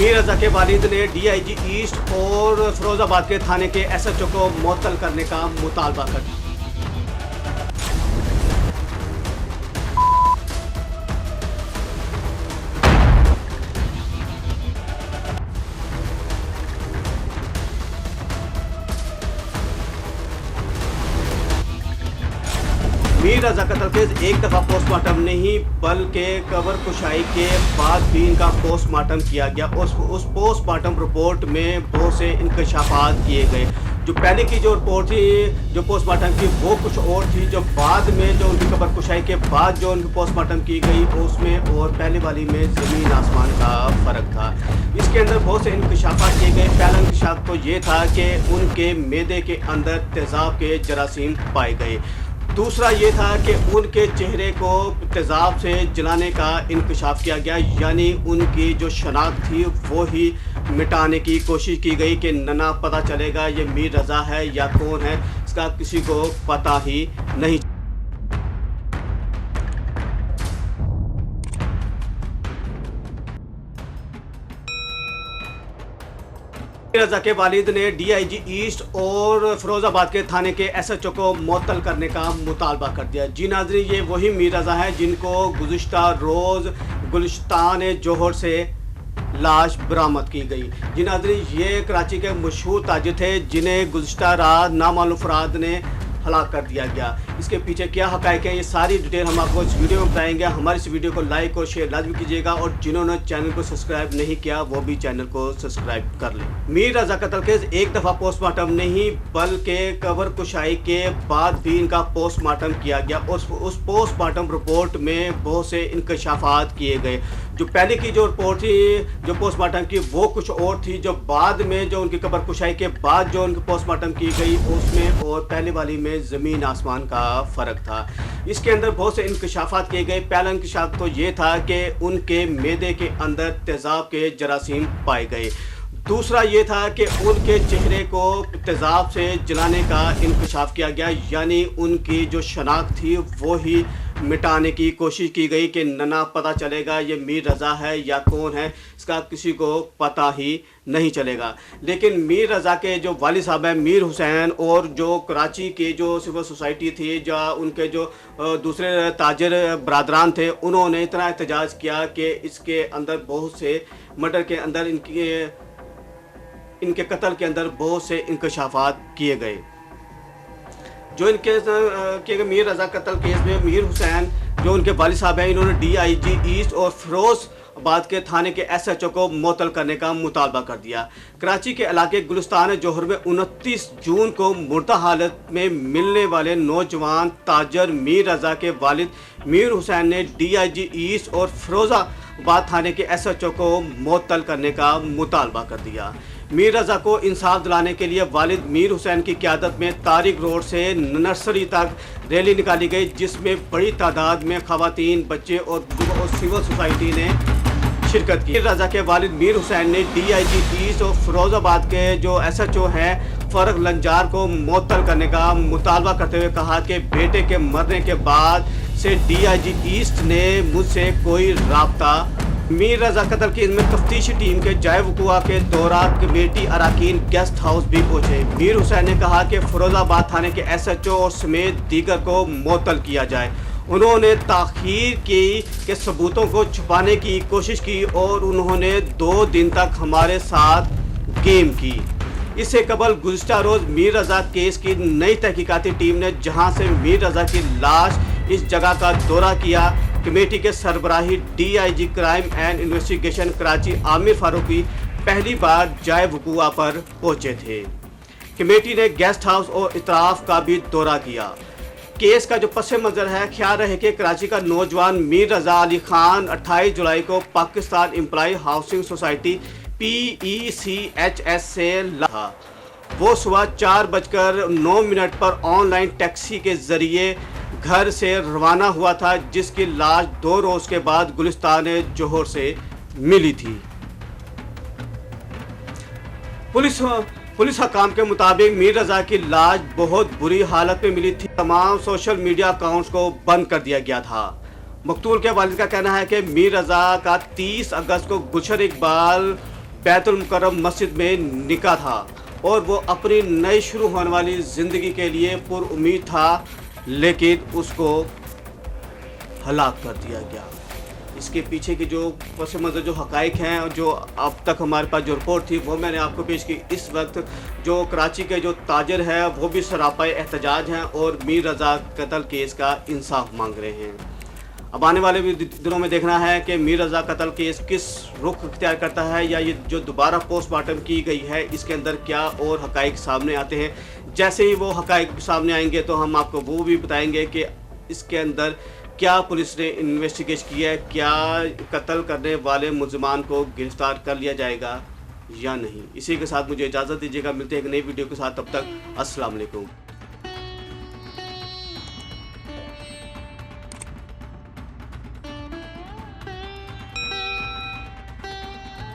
मीर रजा के वालिद ने डीआईजी ईस्ट और फिरोजाबाद के थाने के एसएचओ को मुअत्तल करने का मुतालबा कर दिया। मीर रजा कत्ल केस एक दफ़ा पोस्टमार्टम नहीं बल्कि कबर कुशाई के बाद भी इनका पोस्टमार्टम किया गया। उस पोस्टमार्टम रिपोर्ट में बहुत से इंकशाफात किए गए। जो पहले की जो रिपोर्ट थी जो पोस्टमार्टम की वो कुछ और थी, जो बाद में जो उनकी कबर कुशाई के बाद जो उनकी पोस्टमार्टम की गई उसमें और पहले वाली में ज़मीन आसमान का फ़र्क था। इसके अंदर बहुत से इंकशाफात किए गए। पहला इंकशाफ तो ये था कि उनके मैदे के अंदर तेज़ाब के जरासीम पाए गए। दूसरा ये था कि उनके चेहरे को तेज़ाब से जलाने का इंकशाफ किया गया, यानी उनकी जो शनाख्त थी वो ही मिटाने की कोशिश की गई कि ना पता चलेगा ये मीर रज़ा है या कौन है, इसका किसी को पता ही नहीं। मीर रजा के वालिद ने डीआईजी ईस्ट और फिरोजाबाद के थाने के एसएचओ को मुअत्तल करने का मुतालबा कर दिया। जी नाज़रीन, ये वही मीर रजा है जिनको गुज़िश्ता रोज़ गुलिस्तान जोहर से लाश बरामद की गई। जी नाज़रीन, ये कराची के मशहूर ताजिर थे जिन्हें गुज़िश्ता रात नामालूम अफराद ने हलाक कर दिया गया। इसके पीछे क्या हक़ाइक़ है ये सारी डिटेल हम आपको इस वीडियो में बताएंगे। हमारी इस वीडियो को लाइक और शेयर लाजमी कीजिएगा और जिन्होंने चैनल को सब्सक्राइब नहीं किया वो भी चैनल को सब्सक्राइब कर लें। मीर रजा कत्ल केस एक दफ़ा पोस्टमार्टम नहीं बल्कि कबर कुशाई के बाद भी इनका पोस्टमार्टम किया गया। उस पोस्टमार्टम रिपोर्ट में बहुत से इंकशाफात किए गए। जो पहले की जो रिपोर्ट थी जो पोस्टमार्टम की वो कुछ और थी, जो बाद में जो उनकी कबर कुशाई के बाद जो उनकी पोस्टमार्टम की गई उसमें और पहले वाली में ज़मीन आसमान का फ़र्क था। इसके अंदर बहुत से इंकशाफात किए गए। पहला इंकशाफ तो ये था कि उनके मैदे के अंदर तेज़ाब के जरासीम पाए गए। दूसरा ये था कि उनके चेहरे को तेज़ाब से जलाने का इंकशाफ किया गया, यानी उनकी जो शनाख्त थी वो ही मिटाने की कोशिश की गई कि ना पता चलेगा ये मीर रज़ा है या कौन है, इसका किसी को पता ही नहीं चलेगा। लेकिन मीर रज़ा के जो वालिद साहब हैं मीर हुसैन और जो कराची के जो सिविल सोसाइटी थी जो उनके जो दूसरे ताजिर बरादरान थे, उन्होंने इतना एहतजाज किया कि इसके अंदर बहुत से मर्डर के अंदर इनके कत्ल के अंदर बहुत से इंकशाफात किए गए। जो इनके के मीर रज़ा कत्ल केस में मीर हुसैन जो उनके वालिद साहब हैं, इन्होंने डीआईजी ईस्ट और फिरोजाबाद के थाने के एसएचओ को मुअत्तल करने का मुतालबा कर दिया। कराची के इलाके गुलिस्तान जोहर में 29 जून को मुर्दा हालत में मिलने वाले नौजवान ताजर मीर रज़ा के वालिद मीर हुसैन ने डीआईजी ईस्ट और फिरोजाबाद थाने के एसएचओ को मुअत्तल करने का मुतालबा कर दिया। मीर रज़ा को इंसाफ दिलाने के लिए वालिद मीर हुसैन की क़यादत में तारिक रोड से नर्सरी तक रैली निकाली गई, जिसमें बड़ी तादाद में ख़वातीन, बच्चे और सिविल सोसाइटी ने शिरकत की। मीर रज़ा के वालिद मीर हुसैन ने डीआईजी ईस्ट और फिरोजाबाद के जो एसएचओ हैं फ़र्क लंजार को मुअत्तल करने का मुतालबा करते हुए कहा कि बेटे के मरने के बाद से डीआईजी ईस्ट ने मुझसे कोई राब्ता। मीर रज़ा कत्ल केस में तफ्तीशी टीम के जाए वक़ुआ के दौरान कमेटी अरकान गेस्ट हाउस भी पहुँचे। मीर हुसैन ने कहा कि फिरोजाबाद थाने के एसएचओ और समेत दीगर को मुअत्तल किया जाए। उन्होंने ताख़ीर की के सबूतों को छुपाने की कोशिश की और उन्होंने 2 दिन तक हमारे साथ गेम की। इससे कबल गुज़िश्ता रोज़ मीर रज़ा केस की नई तहकीकाती टीम ने जहां से मीर रज़ा की लाश इस जगह का दौरा किया, कमेटी के सरबराही DIG crime and investigation Karachi Aamir Farooqui पहली बार जाए वक़ुआ पर पहुंचे थे। कमेटी ने गेस्ट हाउस और इतराफ़ का भी दौरा किया। केस का जो पस मंज़र है, ख्याल रहे कि कराची का नौजवान मीर रज़ा अली खान 28 जुलाई को Pakistan employ housing society PECHS से लगा। वो सुबह 4:09 पर ऑनलाइन टैक्सी के ज़रिए घर से रवाना हुआ था, जिसकी लाश 2 रोज़ के बाद गुलिस्तान जोहर से मिली थी। पुलिस हकाम के मुताबिक मीर रज़ा की लाश बहुत बुरी हालत में मिली थी। तमाम सोशल मीडिया अकाउंट्स को बंद कर दिया गया था। मकतूल के वालिद का कहना है कि मीर रज़ा का 30 अगस्त को गुलशन इकबाल बैतुल मुकर्रम मस्जिद में निकाह था और वो अपनी नई शुरू होने वाली ज़िंदगी के लिए पुरुम्मीद था, लेकिन उसको हलाक कर दिया गया। इसके पीछे की जो पस मंज़र जो हक़ाइक़ हैं और जो अब तक हमारे पास जो रिपोर्ट थी वो मैंने आपको पेश की। इस वक्त जो कराची के जो ताजर है वो भी सरापा एहतजाज हैं और मीर रज़ा कत्ल केस का इंसाफ मांग रहे हैं। अब आने वाले भी दिनों में देखना है कि मीर रज़ा कत्ल केस किस रुख इख्तियार करता है, या ये जो दोबारा पोस्टमार्टम की गई है इसके अंदर क्या और हक़ाइक़ सामने आते हैं। जैसे ही वो हक़ाइक़ सामने आएंगे तो हम आपको वो भी बताएंगे कि इसके अंदर क्या पुलिस ने इन्वेस्टिगेशन किया है, क्या कत्ल करने वाले मुलज़िमान को गिरफ़्तार कर लिया जाएगा या नहीं। इसी के साथ मुझे इजाज़त दीजिएगा, मिलते हैं एक नई वीडियो के साथ, तब तक अस्सलाम वालेकुम।